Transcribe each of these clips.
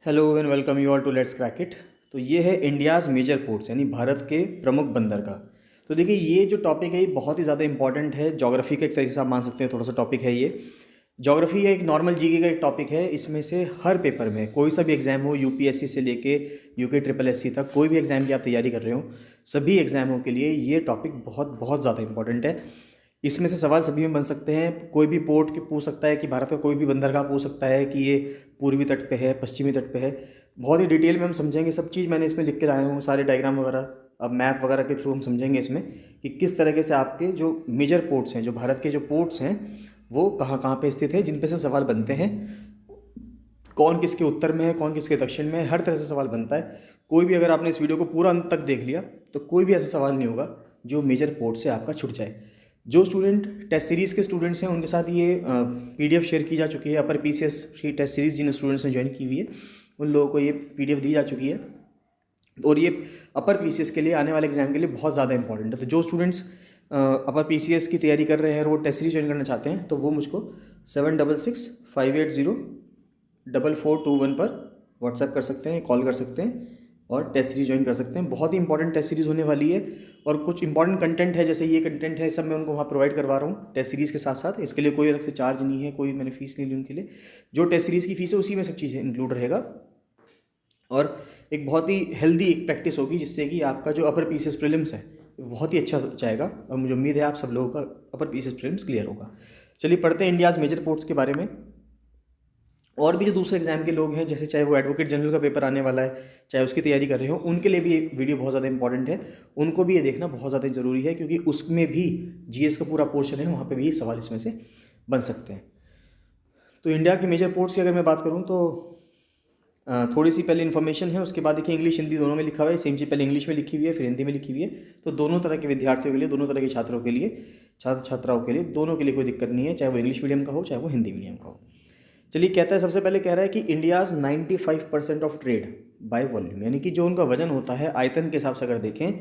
Hello and welcome you all to let's crack it. तो ये है इंडियाज़ मेजर पोर्ट्स यानी भारत के प्रमुख बंदरगाह। तो देखिए ये जो टॉपिक है ये बहुत ही ज़्यादा इंपॉर्टेंट है, ज्योग्राफी का एक तरीके से आप मान सकते हैं, थोड़ा सा टॉपिक है ये। ज्योग्राफी एक नॉर्मल जीके का एक टॉपिक है, इसमें से हर पेपर में कोई सा भी एग्ज़ाम हो, यूपीएससी से लेके यूके ट्रिपल एससी तक, कोई भी एग्ज़ाम की आप तैयारी कर रहे हो, सभी एग्ज़ामों के लिए ये टॉपिक बहुत बहुत ज़्यादा इंपॉर्टेंट है। इसमें से सवाल सभी में बन सकते हैं। कोई भी पोर्ट के पूछ सकता है कि भारत का कोई भी बंदरगाह पूछ सकता है कि ये पूर्वी तट पे है, पश्चिमी तट पे है। बहुत ही डिटेल में हम समझेंगे, सब चीज़ मैंने इसमें लिख के लाया हूँ, सारे डायग्राम वगैरह। अब मैप वगैरह के थ्रू हम समझेंगे इसमें कि किस तरीके से आपके जो मेजर पोर्ट्स हैं, जो भारत के जो पोर्ट्स हैं, वो कहाँ कहाँ पे स्थित है, जिन पे से सवाल बनते हैं। कौन किसके उत्तर में है, कौन किसके दक्षिण में है, हर तरह से सवाल बनता है। कोई भी, अगर आपने इस वीडियो को पूरा अंत तक देख लिया तो कोई भी ऐसा सवाल नहीं होगा जो मेजर पोर्ट से आपका छूट जाए। जो स्टूडेंट टेस्ट सीरीज़ के स्टूडेंट्स हैं उनके साथ ये पीडीएफ शेयर की जा चुकी है। अपर पीसीएस की टेस्ट सीरीज़ जिन स्टूडेंट्स ने ज्वाइन की हुई है उन लोगों को ये पीडीएफ दी जा चुकी है, और ये अपर पीसीएस के लिए, आने वाले एग्जाम के लिए बहुत ज़्यादा इंपॉर्टेंट है। तो जो स्टूडेंट्स अपर पीसीएस की तैयारी कर रहे हैं और वो टेस्ट सीरीज ज्वाइन करना चाहते हैं तो वो मुझको 7665804421 पर व्हाट्सएप कर सकते हैं, कॉल कर सकते हैं और टेस्ट सीरीज ज्वाइन कर सकते हैं। बहुत ही इंपॉर्टेंट टेस्ट सीरीज होने वाली है, और कुछ इंपॉर्टेंट कंटेंट है, जैसे ये कंटेंट है, सब मैं उनको वहाँ प्रोवाइड करवा रहा हूँ टेस्ट सीरीज़ के साथ साथ। इसके लिए कोई अलग से चार्ज नहीं है, कोई मैंने फीस नहीं ली उनके लिए। जो टेस्ट सीरीज़ की फीस है उसी में सब चीज़ें इंक्लूड रहेगा, और एक बहुत ही हेल्दी एक प्रैक्टिस होगी जिससे कि आपका जो अपर पीसीएस प्रीलिम्स है बहुत ही अच्छा जाएगा, और मुझे उम्मीद है आप सब लोगों का अपर पीसीएस प्रीलिम्स क्लियर होगा। चलिए पढ़ते हैं इंडियाज़ मेजर पोर्ट्स के बारे में। और भी जो दूसरे एग्जाम के लोग हैं, जैसे चाहे वो एडवोकेट जनरल का पेपर आने वाला है, चाहे उसकी तैयारी कर रहे हो, उनके लिए भी ये वीडियो बहुत ज़्यादा इंपॉर्टेंट है। उनको भी ये देखना बहुत ज़्यादा ज़रूरी है, क्योंकि उसमें भी जीएस का पूरा पोर्शन है, वहाँ पे भी ये सवाल इसमें से बन सकते हैं। तो इंडिया के मेजर पोर्ट्स की अगर मैं बात करूँ तो थोड़ी सी पहले इन्फॉर्मेशन है, उसके बाद देखिए इंग्लिश हिंदी दोनों में लिखा हुआ है। सेम चीज़ पहले इंग्लिश में लिखी हुई है, फिर हिंदी में लिखी हुई है। तो दोनों तरह के विद्यार्थियों के लिए, दोनों तरह के छात्रों के लिए, छात्र छात्राओं के लिए, दोनों के लिए कोई दिक्कत नहीं है, चाहे वो इंग्लिश मीडियम का हो चाहे वो हिंदी मीडियम का हो। चलिए, कहता है, सबसे पहले कह रहा है कि India's 95% of trade by volume, यानी कि जो उनका वजन होता है आयतन के हिसाब से अगर देखें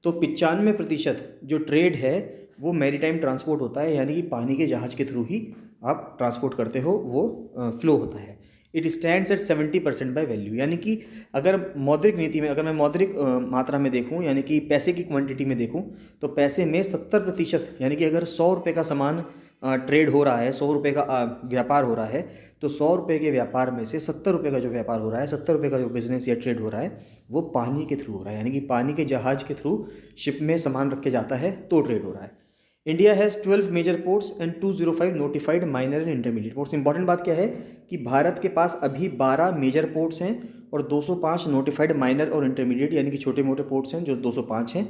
तो 95% जो ट्रेड है वो मैरीटाइम ट्रांसपोर्ट होता है, यानी कि पानी के जहाज़ के थ्रू ही आप ट्रांसपोर्ट करते हो, वो फ्लो होता है। It stands eight 70% by value, यानी कि अगर मौद्रिक नीति में, अगर मैं मौद्रिक मात्रा में देखूं, यानी कि पैसे की क्वांटिटी में देखूं, तो पैसे में 70%, यानी कि अगर 100 रुपये का सामान ट्रेड हो रहा है, 100 रुपये का व्यापार हो रहा है, तो 100 रुपये के व्यापार में से 70 रुपये का जो व्यापार हो रहा है, 70 रुपये का जो बिजनेस या ट्रेड हो रहा है, वो पानी के थ्रू हो रहा है, यानी कि पानी के जहाज़ के थ्रू शिप में सामान रख के जाता है तो ट्रेड हो रहा है। India has 12 major ports and 205 notified minor and intermediate ports. Important बात क्या है कि भारत के पास अभी 12 मेजर पोर्ट्स हैं और 205 नोटिफाइड माइनर और इंटरमीडिएट, यानी कि छोटे मोटे पोर्ट्स हैं, जो 205 हैं।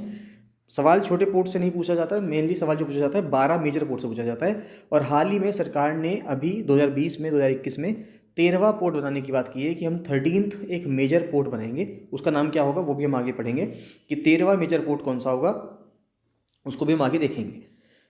सवाल छोटे पोर्ट से नहीं पूछा जाता, मेनली सवाल जो पूछा जाता है 12 मेजर पोर्ट से पूछा जाता है। और हाल ही में सरकार ने अभी 2020 में, 2021 में 13वां पोर्ट बनाने की बात की है कि हम 13th एक मेजर पोर्ट बनाएंगे। उसका नाम क्या होगा वो भी हम आगे पढ़ेंगे कि 13वां मेजर पोर्ट कौन सा होगा, उसको भी हम आगे देखेंगे।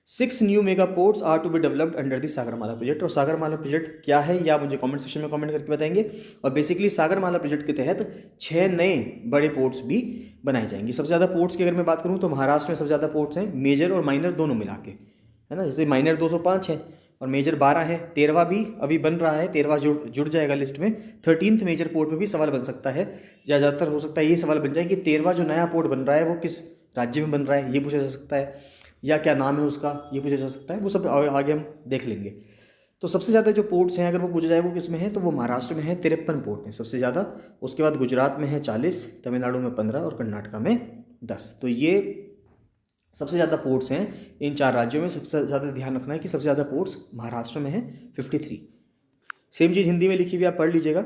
6 new mega ports are to be developed under the Sagarmala project. और सागरमाला प्रोजेक्ट क्या है या मुझे कमेंट सेक्शन में कमेंट करके बताएंगे। और बेसिकली सागरमाला प्रोजेक्ट के तहत 6 नए बड़े पोर्ट्स भी बनाए जाएंगे। सबसे ज़्यादा पोर्ट्स की अगर मैं बात करूँ तो महाराष्ट्र में सबसे ज़्यादा पोर्ट्स हैं, मेजर और माइनर दोनों मिला के, है ना। जैसे माइनर 205 है और मेजर 12 है, 13वां भी अभी बन रहा है, 13वां जुड़ जाएगा लिस्ट में। 13th मेजर पोर्ट पर भी सवाल बन सकता है, या ज़्यादातर हो सकता है ये सवाल बन जाए कि 13वां जो नया पोर्ट बन रहा है वो किस राज्य में बन रहा है, ये पूछा जा सकता है, या क्या नाम है उसका, ये पूछा जा सकता है। वो सब आगे हम देख लेंगे। तो सबसे ज़्यादा जो पोर्ट्स हैं अगर वो पूछा जाए वो किस में है, तो वो महाराष्ट्र में है, 53 पोर्ट हैं सबसे ज़्यादा। उसके बाद गुजरात में है 40, तमिलनाडु में 15 और कर्नाटका में 10। तो ये सबसे ज़्यादा पोर्ट्स हैं इन 4 राज्यों में। सबसे ज़्यादा ध्यान रखना है कि सबसे ज़्यादा पोर्ट्स महाराष्ट्र में है, 53। सेम चीज़ हिंदी में लिखी हुई, आप पढ़ लीजिएगा।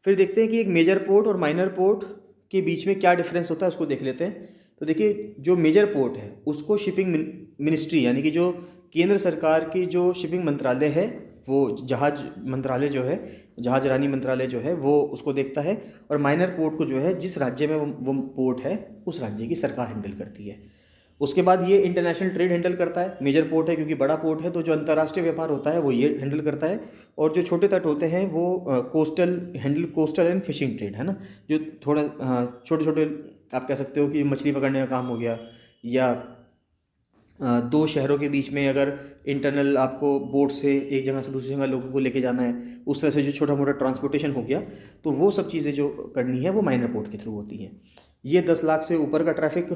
फिर देखते हैं कि एक मेजर पोर्ट और माइनर पोर्ट के बीच में क्या डिफरेंस होता है, उसको देख लेते हैं। तो देखिए, जो मेजर पोर्ट है उसको शिपिंग मिनिस्ट्री, यानी कि जो केंद्र सरकार की जो शिपिंग मंत्रालय है, वो जहाज मंत्रालय जो है, जहाज रानी मंत्रालय जो है, वो उसको देखता है। और माइनर पोर्ट को जो है, जिस राज्य में वो पोर्ट है उस राज्य की सरकार हैंडल करती है। उसके बाद ये इंटरनेशनल ट्रेड हैंडल करता है। मेजर पोर्ट है क्योंकि बड़ा पोर्ट है, तो जो अंतर्राष्ट्रीय व्यापार होता है वो ये हैंडल करता है। और जो छोटे तट होते हैं वो कोस्टल एंड फिशिंग ट्रेड, है ना, जो थोड़ा छोटे छोटे, आप कह सकते हो कि मछली पकड़ने का काम हो गया, या दो शहरों के बीच में अगर इंटरनल आपको बोट से एक जगह से दूसरी जगह लोगों को लेके जाना है, उस तरह से जो छोटा मोटा ट्रांसपोर्टेशन हो गया, तो वो सब चीज़ें जो करनी है वो माइनर पोर्ट के थ्रू होती हैं। ये 10 लाख से ऊपर का ट्रैफिक,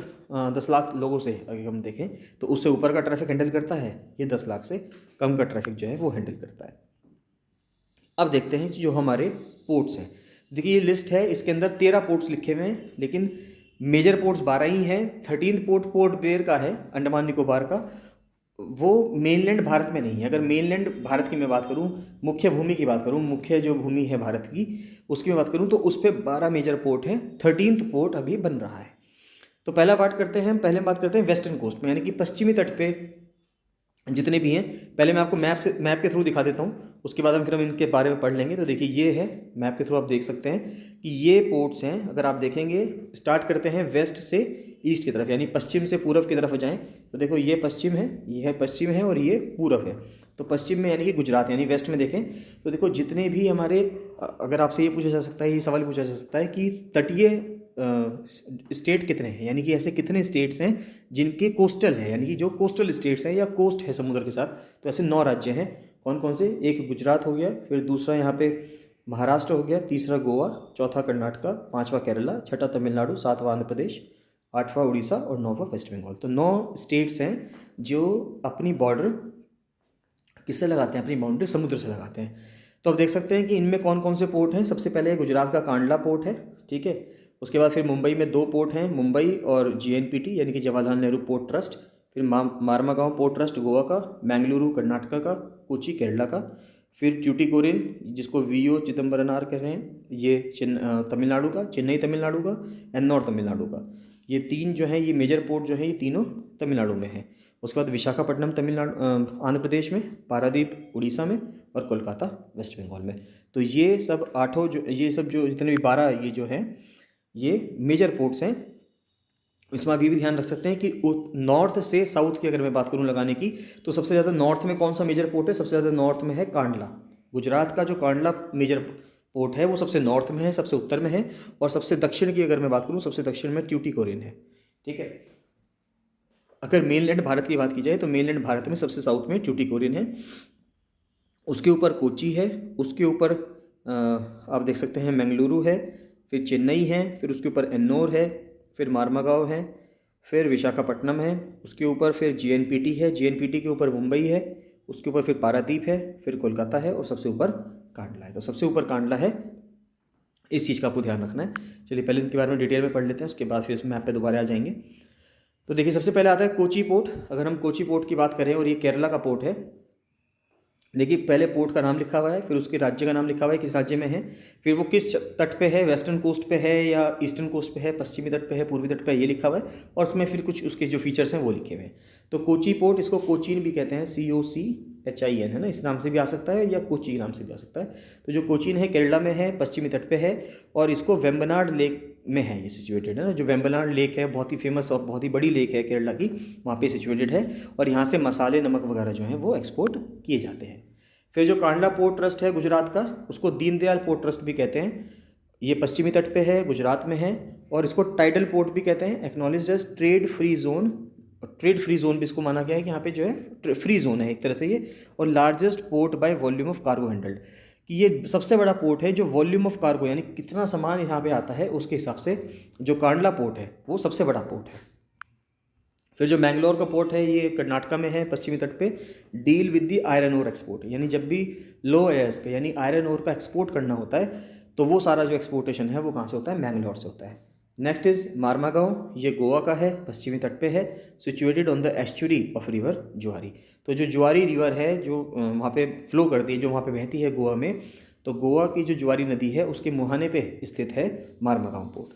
10 लाख लोगों से अगर हम देखें तो उससे ऊपर का ट्रैफिक हैंडल करता है, ये 10 लाख से कम का ट्रैफिक जो है वो हैंडल करता है। अब देखते हैं कि जो हमारे पोर्ट्स हैं, देखिए ये लिस्ट है, इसके अंदर 13 पोर्ट्स लिखे हुए हैं, लेकिन मेजर पोर्ट्स 12 ही हैं। 13th पोर्ट पोर्ट ब्लेयर का है, अंडमान निकोबार का, वो मेनलैंड भारत में नहीं है। अगर मेनलैंड भारत की मैं बात करूं, मुख्य भूमि की बात करूं, मुख्य जो भूमि है भारत की उसकी मैं बात करूं, तो उस पर 12 मेजर पोर्ट हैं, 13th पोर्ट अभी बन रहा है। तो पहले बात करते हैं वेस्टर्न कोस्ट में, यानी कि पश्चिमी तट पे जितने भी हैं। पहले मैं आपको मैप के थ्रू दिखा देता हूँ, उसके बाद हम इनके बारे में पढ़ लेंगे। तो देखिए ये है, मैप के थ्रू आप देख सकते हैं कि ये पोर्ट्स हैं। अगर आप देखेंगे, स्टार्ट करते हैं वेस्ट से ईस्ट की तरफ, यानी पश्चिम से पूरब की तरफ जाएं, तो देखो ये पश्चिम है, ये है पश्चिम है और ये पूरब है। तो पश्चिम में यानी कि गुजरात, यानी वेस्ट में देखें तो देखो जितने भी हमारे, अगर आपसे ये पूछा जा सकता है, ये सवाल पूछा जा सकता है कि तटीय स्टेट कितने हैं, यानी कि ऐसे कितने स्टेट्स हैं जिनके कोस्टल है, यानी कि जो कोस्टल स्टेट्स हैं या कोस्ट है समुद्र के साथ। तो ऐसे 9 राज्य हैं। कौन कौन से? एक गुजरात हो गया, फिर दूसरा यहाँ पे महाराष्ट्र हो गया, तीसरा गोवा, चौथा कर्नाटका, पांचवा केरला, छठा तमिलनाडु, सातवां आंध्र प्रदेश, आठवां उड़ीसा और 9वां वेस्ट बंगाल। तो 9 स्टेट्स हैं जो अपनी बॉर्डर किससे लगाते हैं? अपनी बाउंड्री समुद्र से लगाते हैं। तो अब देख सकते हैं कि इनमें कौन कौन से पोर्ट हैं। सबसे पहले गुजरात का कांडला पोर्ट है, ठीक है। उसके बाद फिर मुंबई में 2 पोर्ट हैं, मुंबई और JNPT यानी कि जवाहरलाल नेहरू पोर्ट ट्रस्ट। फिर मारमागांव पोर्ट ट्रस्ट गोवा का, मैंगलुरु कर्नाटका का, कोची केरला का। फिर ट्यूटिकोरिन जिसको VO चिदम्बरनार कह रहे हैं, ये तमिलनाडु का, चेन्नई तमिलनाडु का, एन्नौर तमिलनाडु का। ये 3 जो है, ये मेजर पोर्ट जो है, ये तीनों तमिलनाडु में है। उसके बाद विशाखापट्टनम तमिलनाडु आंध्र प्रदेश में, पारादीप उड़ीसा में और कोलकाता वेस्ट बंगाल में। तो ये सब 8 जो, ये सब जो जितने भी 12 ये जो हैं ये मेजर पोर्ट्स हैं। इसमें आप ये भी ध्यान रख सकते हैं कि नॉर्थ से साउथ की अगर मैं बात करूं लगाने की, तो सबसे ज़्यादा नॉर्थ में कौन सा मेजर पोर्ट है? सबसे ज़्यादा नॉर्थ में है कांडला। गुजरात का जो कांडला मेजर पोर्ट है वो सबसे नॉर्थ में है, सबसे उत्तर में है। और सबसे दक्षिण की अगर मैं बात करूं, सबसे दक्षिण में ट्यूटिकोरिन है, ठीक है। अगर मेनलैंड भारत की बात की जाए तो मेनलैंड भारत में सबसे साउथ में ट्यूटिकोरिन है, उसके ऊपर कोची है, उसके ऊपर आप देख सकते हैं मैंगलुरु है, फिर चेन्नई है, फिर उसके ऊपर एन्नौर है, फिर मारमागांव है, फिर विशाखापट्टनम है, उसके ऊपर फिर JNPT है, JNPT के ऊपर मुंबई है, उसके ऊपर फिर पारादीप है, फिर कोलकाता है और सबसे ऊपर कांडला है। तो सबसे ऊपर कांडला है, इस चीज़ का आपको ध्यान रखना है। चलिए पहले इनके बारे में डिटेल में पढ़ लेते हैं, उसके बाद फिर इस मैप पे दोबारा आ जाएंगे। तो देखिए सबसे पहले आता है कोची पोर्ट। अगर हम कोची पोर्ट की बात करें, और ये केरला का पोर्ट है, देखिए पहले पोर्ट का नाम लिखा हुआ है, फिर उसके राज्य का नाम लिखा हुआ है, किस राज्य में है, फिर वो किस तट पे है, वेस्टर्न कोस्ट पे है या ईस्टर्न कोस्ट पे है, पश्चिमी तट पे है, पूर्वी तट पे है, ये लिखा हुआ है। और उसमें फिर कुछ उसके जो फीचर्स हैं वो लिखे हुए हैं। तो कोची पोर्ट, इसको कोचीन भी कहते हैं, COCHIN है ना, इस नाम से भी आ सकता है या कोची नाम से भी आ सकता है। तो जो कोचीन है केरला में है, पश्चिमी तट पे है, और इसको वेम्बनाड लेक में है ये सिचुएटेड है ना। जो वेम्बनाड लेक है बहुत ही फेमस और बहुत ही बड़ी लेक है केरला की, वहाँ पे सिचुएटेड है, और यहाँ से मसाले नमक वगैरह जो हैं वो एक्सपोर्ट किए जाते हैं। फिर जो कांडला पोर्ट ट्रस्ट है गुजरात का, उसको दीनदयाल पोर्ट ट्रस्ट भी कहते हैं। ये पश्चिमी तट पे है, गुजरात में है, और इसको टाइडल पोर्ट भी कहते हैं, acknowledged as trade free zone. Trade free zone भी इसको माना गया है कि यहाँ पे जो है फ्री जोन है एक तरह से ये। और largest port by volume of cargo handled, कि ये सबसे बड़ा पोर्ट है जो वॉल्यूम ऑफ कार्गो यानी कितना सामान यहाँ पे आता है उसके हिसाब से जो कांडला पोर्ट है वो सबसे बड़ा पोर्ट है। फिर जो मैंगलोर का पोर्ट है ये कर्नाटका में है, पश्चिमी तट पे, deal with the iron ore export, यानी जब भी लो एयर्स का यानी आयरन ओर का एक्सपोर्ट करना होता है तो वो सारा जो एक्सपोर्टेशन है वो कहाँ से होता है? मैंगलोर से होता है। नेक्स्ट इज मारमागांव, ये गोवा का है, पश्चिमी तट पे है, situated on the estuary of river जुआरी। तो जो जुआरी रिवर है जो वहाँ पे फ्लो करती है, जो वहाँ पे बहती है गोवा में, तो गोवा की जो जुआरी नदी है उसके मुहाने पे स्थित है मारमागांव पोर्ट।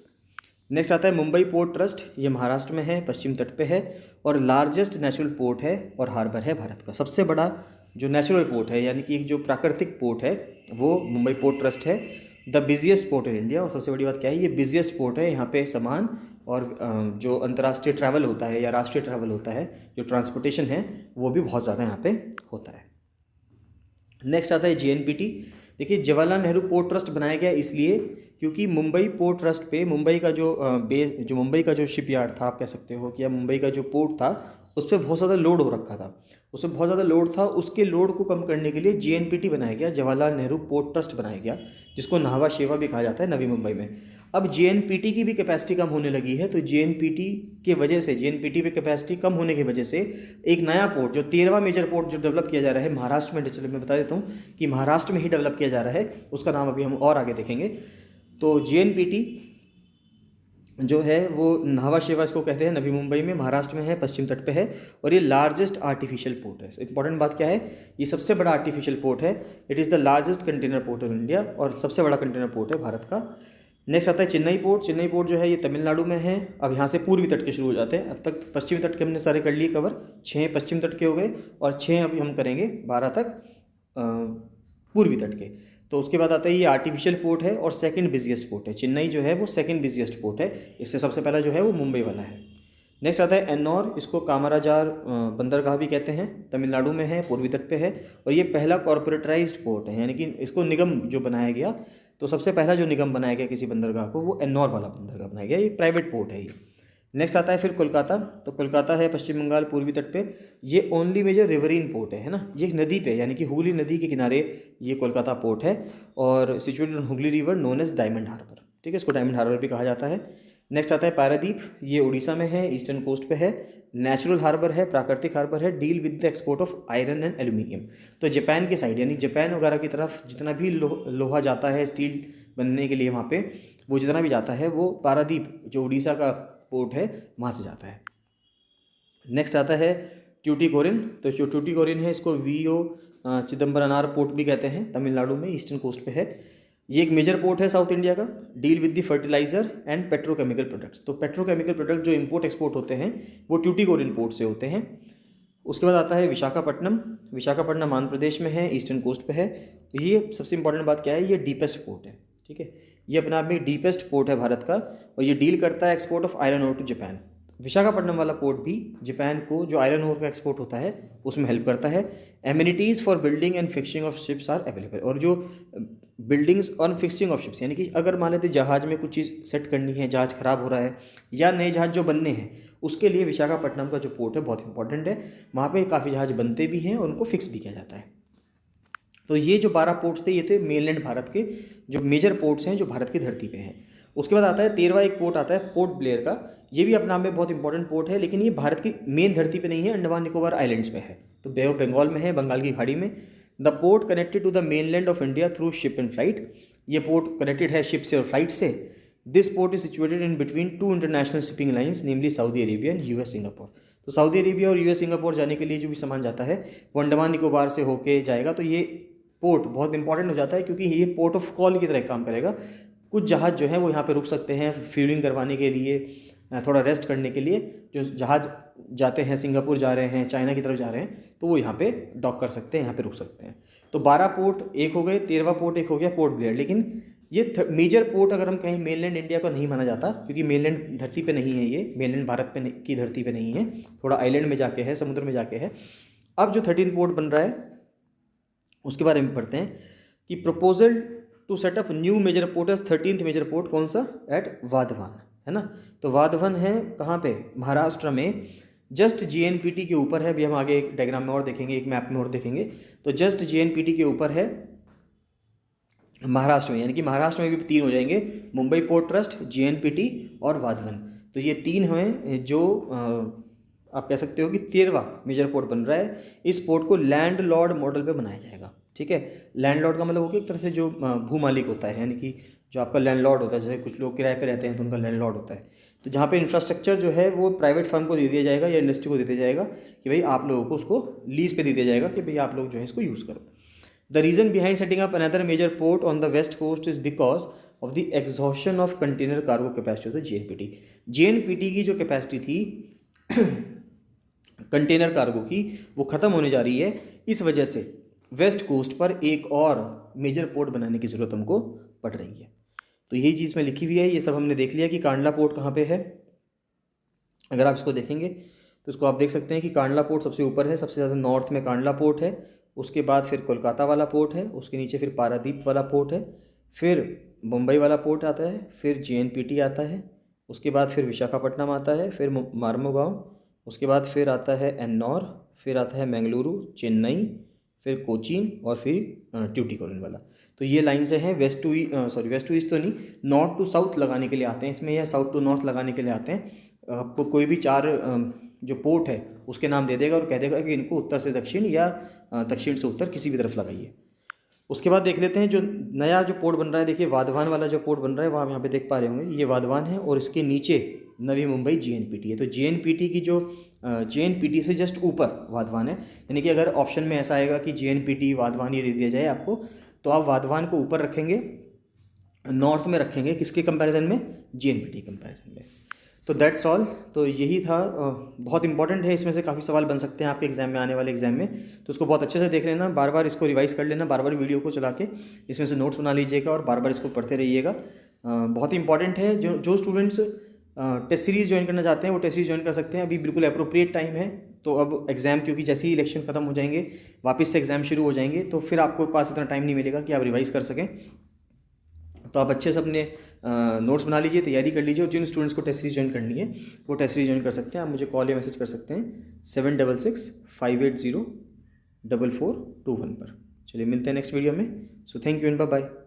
नेक्स्ट आता है मुंबई पोर्ट ट्रस्ट, ये महाराष्ट्र में है, पश्चिम तट पे है, और लार्जेस्ट नेचुरल पोर्ट है और हार्बर है भारत का। सबसे बड़ा जो नेचुरल पोर्ट है यानी कि एक जो प्राकृतिक पोर्ट है वो मुंबई पोर्ट ट्रस्ट है। The busiest port in India, और सबसे बड़ी बात क्या है, ये बिजिएस्ट पोर्ट है। यहाँ पे सामान और जो अंतर्राष्ट्रीय ट्रैवल होता है या राष्ट्रीय ट्रैवल होता है, जो ट्रांसपोर्टेशन है वो भी बहुत ज़्यादा यहाँ पे होता है। नेक्स्ट आता है JNPT। देखिए जवाहरलाल नेहरू पोर्ट ट्रस्ट बनाया गया इसलिए क्योंकि मुंबई पोर्ट ट्रस्ट पे मुंबई का जो मुंबई का जो शिपयार्ड था, आप कह सकते हो कि या मुंबई का जो पोर्ट था उस पर बहुत ज़्यादा लोड हो रखा था, उस पर बहुत ज़्यादा लोड था। उसके लोड को कम करने के लिए JNPT बनाया गया, जवाहरलाल नेहरू पोर्ट ट्रस्ट बनाया गया, जिसको नाहवा शेवा भी कहा जाता है नवी मुंबई में। अब JNPT की भी कैपेसिटी कम होने लगी है, तो JNPT के वजह से, JNPT पे कैपेसिटी कम होने की वजह से एक नया पोर्ट, जो 13वां मेजर पोर्ट जो डेवलप किया जा रहा है महाराष्ट्र में, चलो मैं बता देता हूँ कि महाराष्ट्र में ही डेवलप किया जा रहा है, उसका नाम अभी हम और आगे देखेंगे। तो JNPT जो है वो नाहवा शेवा इसको कहते हैं, नवी मुंबई में महाराष्ट्र में है, पश्चिम तट पे है, और ये लार्जेस्ट आर्टिफिशियल पोर्ट है। इंपॉर्टेंट बात क्या है, ये सबसे बड़ा आर्टिफिशियल पोर्ट है। It is the largest container port of India, और सबसे बड़ा कंटेनर पोर्ट है भारत का। नेक्स्ट आता है चेन्नई पोर्ट। चेन्नई पोर्ट जो है ये तमिलनाडु में है। अब यहाँ से पूर्वी तट के शुरू हो जाते हैं। अब तक पश्चिमी तट के हमने सारे कर लिए कवर, 6 पश्चिम तट के हो गए, और 6 अभी हम करेंगे 12 तक पूर्वी तट के। तो उसके बाद आता है ये आर्टिफिशियल पोर्ट है और सेकंड बिजिएस्ट पोर्ट है। चेन्नई जो है वो सेकंड बिजिएस्ट पोर्ट है, इससे सबसे पहला जो है वो मुंबई वाला है। नेक्स्ट आता है एन्नौर, इसको कामराजार बंदरगाह भी कहते हैं, तमिलनाडु में है, पूर्वी तट पे है, और ये पहला कॉर्पोरेटाइज्ड पोर्ट है, यानी कि इसको निगम जो बनाया गया, तो सबसे पहला जो निगम बनाया गया किसी बंदरगाह को, वो एन्नौर वाला बंदरगाह बनाया गया, ये प्राइवेट पोर्ट है ये। नेक्स्ट आता है फिर कोलकाता। तो कोलकाता है पश्चिम बंगाल पूर्वी तट पे, ये ओनली मेजर रिवरीन पोर्ट है ना, ये एक नदी पे, यानी कि हुगली नदी के किनारे ये कोलकाता पोर्ट है, और situated on Hooghly river, known as diamond harbour, ठीक है, इसको डायमंड हार्बर भी कहा जाता है। नेक्स्ट आता है पारादीप, ये उड़ीसा में है, ईस्टर्न कोस्ट पे है, नेचुरल हार्बर है, प्राकृतिक हार्बर है, deal with the export of iron and aluminium. तो जापान की साइड, यानी जापान वगैरह की तरफ जितना भी लोहा जाता है स्टील बनने के लिए वहाँ पे, वो जितना भी जाता है वो पारादीप जो उड़ीसा का पोर्ट है वहाँ से जाता है। नेक्स्ट आता है ट्यूटिकोरिन। तो जो ट्यूटिकोरिन है इसको VO चिदम्बरनार पोर्ट भी कहते हैं, तमिलनाडु में ईस्टर्न कोस्ट पे है। ये एक मेजर पोर्ट है साउथ इंडिया का, deal with the fertiliser and petrochemical products. तो पेट्रोकेमिकल प्रोडक्ट जो इंपोर्ट एक्सपोर्ट होते हैं वो ट्यूटिकोरिन पोर्ट से होते हैं। उसके बाद आता है विशाखापट्टनम। विशाखापट्टनम आंध्र प्रदेश में है, ईस्टर्न कोस्ट पे है। ये सबसे इंपॉर्टेंट बात क्या है, ये डीपेस्ट पोर्ट है, ठीक है, ये अपने आप में डीपेस्ट पोर्ट है भारत का, और ये डील करता है export of iron ore to Japan. Visakhapatnam वाला पोर्ट भी जापान को जो आयरन ओर का एक्सपोर्ट होता है उसमें हेल्प करता है। Amenities for building and fixing of ships are available, और जो बिल्डिंग्स और फिक्सिंग ऑफ शिप्स, यानी कि अगर मान लेते जहाज़ में कुछ चीज़ सेट करनी है, जहाज़ ख़राब हो रहा है या नए जहाज़ जो बनने हैं, उसके लिए विशाखापट्टनम का जो पोर्ट है बहुत इंपॉर्टेंट है। वहाँ पे काफ़ी जहाज़ बनते भी हैं और उनको फिक्स भी किया जाता है। तो ये जो 12 पोर्ट्स थे ये थे मेनलैंड भारत के जो मेजर पोर्ट्स हैं जो भारत की धरती पे हैं। उसके बाद आता है 13वां एक पोर्ट आता है पोर्ट ब्लेयर का। ये भी अपने नाम में बहुत इंपॉर्टेंट पोर्ट है, लेकिन ये भारत की मेन धरती पे नहीं है, अंडमान निकोबार आइलैंड्स में है, तो बे ऑफ बंगाल में है, बंगाल की खाड़ी में। The port connected to the mainland of India through ship and flight. ये पोर्ट कनेक्टेड है शिप से और फ्लाइट से। This port is situated in between 2 international shipping lines, namely Saudi Arabia and US Singapore. तो Saudi Arabia और US Singapore जाने के लिए जो भी सामान जाता है वो अंडमान निकोबार से होके जाएगा। तो ये पोर्ट बहुत इंपॉर्टेंट हो जाता है, क्योंकि ये पोर्ट ऑफ कॉल की तरह काम करेगा। कुछ जहाज़ जो है वो यहाँ पे रुक सकते हैं फ्यूलिंग करवाने के लिए, थोड़ा रेस्ट करने के लिए। जो जहाज़ जाते हैं सिंगापुर जा रहे हैं, चाइना की तरफ जा रहे हैं, तो वो यहाँ पे डॉक कर सकते हैं, यहाँ पे रुक सकते हैं। तो 12 पोर्ट एक हो गए, 13वां पोर्ट एक हो गया पोर्ट ब्लेयर। लेकिन ये मेजर पोर्ट अगर हम कहीं मेनलैंड इंडिया को नहीं माना जाता, क्योंकि मेनलैंड धरती पे नहीं है, ये मेनलैंड भारत पे की धरती पे नहीं है, थोड़ा आइलैंड में जाके है, समुद्र में जाके है। अब जो 13 पोर्ट बन रहा है उसके बारे में पढ़ते हैं कि proposal to set up new major port as 13th major port कौन सा, एट वाधवान, है ना। तो वाधवान है कहाँ पे, महाराष्ट्र में, जस्ट JNPT के ऊपर है। अभी हम आगे एक डायग्राम में और देखेंगे, एक मैप में और देखेंगे। तो जस्ट JNPT के ऊपर है महाराष्ट्र में, यानी कि महाराष्ट्र में भी 3 हो जाएंगे, मुंबई पोर्ट ट्रस्ट, JNPT और वाधवन। तो ये 3 हैं जो आप कह सकते हो कि 13वां मेजर पोर्ट बन रहा है। इस पोर्ट को लैंड लॉर्ड मॉडल पे बनाया जाएगा, ठीक है। लैंड लॉर्ड का मतलब हो गया एक तरह से जो भू मालिक होता है, यानी कि जो आपका लैंड लॉर्ड होता है, जैसे कुछ लोग किराए पे रहते हैं तो उनका लैंड लॉर्ड होता है। तो जहाँ पे इंफ्रास्ट्रक्चर जो है वो प्राइवेट फर्म को दे दिया जाएगा या इंडस्ट्री को दे दिया जाएगा कि भाई आप लोगों को उसको लीज पे दे दिया जाएगा कि भाई आप लोग जो है इसको यूज़ करो। The reason behind setting up another major port on the west coast is because of the exhaustion of container cargo capacity of the JNPT की जो कैपेसिटी थी कंटेनर कार्गो की, वो ख़त्म होने जा रही है। इस वजह से वेस्ट कोस्ट पर एक और मेजर पोर्ट बनाने की ज़रूरत हमको पड़ रही है। तो यही चीज़ में लिखी हुई है, ये सब हमने देख लिया कि कांडला पोर्ट कहाँ पे है। अगर आप इसको देखेंगे तो इसको आप देख सकते हैं कि कांडला पोर्ट सबसे ऊपर है, सबसे ज़्यादा नॉर्थ में कांडला पोर्ट है। उसके बाद फिर कोलकाता वाला पोर्ट है, उसके नीचे फिर पारादीप वाला पोर्ट है, फिर मुंबई वाला पोर्ट आता है, फिर JNPT आता है, उसके बाद फिर विशाखापट्टनम आता है, फिर मार्मुगांव, उसके बाद फिर आता है एन्नौर, फिर आता है बेंगलुरु, चेन्नई, फिर कोचीन और फिर ट्यूटिकोरिन वाला। तो ये लाइन से हैं west to west to east तो नहीं, नॉर्थ टू साउथ लगाने के लिए आते हैं इसमें, या साउथ टू नॉर्थ लगाने के लिए आते हैं। आपको कोई भी 4 जो पोर्ट है उसके नाम दे देगा और कह देगा कि इनको उत्तर से दक्षिण या दक्षिण से उत्तर किसी भी तरफ लगाइए। उसके बाद देख लेते हैं जो नया जो पोर्ट बन रहा है। देखिए वाधवान वाला जो पोर्ट बन रहा है वो आप यहाँ पे देख पा रहे होंगे, ये वाधवान है और इसके नीचे नवी मुंबई जीएनपीटी है। तो जीएनपीटी की जो जीएनपीटी से जस्ट ऊपर वाधवान है, यानी कि अगर ऑप्शन में ऐसा आएगा कि जीएनपीटी वाधवान ये दे दिया जाए आपको, तो आप वाधवान को ऊपर रखेंगे, नॉर्थ में रखेंगे, किसके कंपैरिजन में, जीएनपीटी कंपैरिजन में। तो दैट्स ऑल। तो यही था, बहुत इंपॉर्टेंट है, इसमें से काफ़ी सवाल बन सकते हैं आपके एग्जाम में, आने वाले एग्जाम में। तो उसको बहुत अच्छे से देख लेना, बार बार इसको रिवाइज कर लेना, बार बार वीडियो को चला के इसमें से नोट्स बना लीजिएगा और बार बार इसको पढ़ते रहिएगा। बहुत ही इंपॉर्टेंट है। जो स्टूडेंट्स टेस्ट सीरीज़ ज्वाइन करना चाहते हैं वो टेस्ट सीरीज़ ज्वाइन कर सकते हैं, अभी बिल्कुल अप्रोप्रिएट टाइम है। तो अब एग्ज़ाम, क्योंकि जैसे ही इलेक्शन खत्म हो जाएंगे वापस से एग्ज़ाम शुरू हो जाएंगे, तो फिर आपको पास इतना टाइम नहीं मिलेगा कि आप रिवाइज़ कर सकें। तो आप अच्छे से अपने नोट्स बना लीजिए, तैयारी कर लीजिए। और जिन स्टूडेंट्स को टेस्ट सीरीज ज्वाइन करनी है वो टेस्ट सीरीज ज्वाइन कर सकते हैं। आप मुझे कॉल या मैसेज कर सकते हैं 7665804421 पर। चलिए मिलते हैं नेक्स्ट वीडियो में। So thank you and bye bye.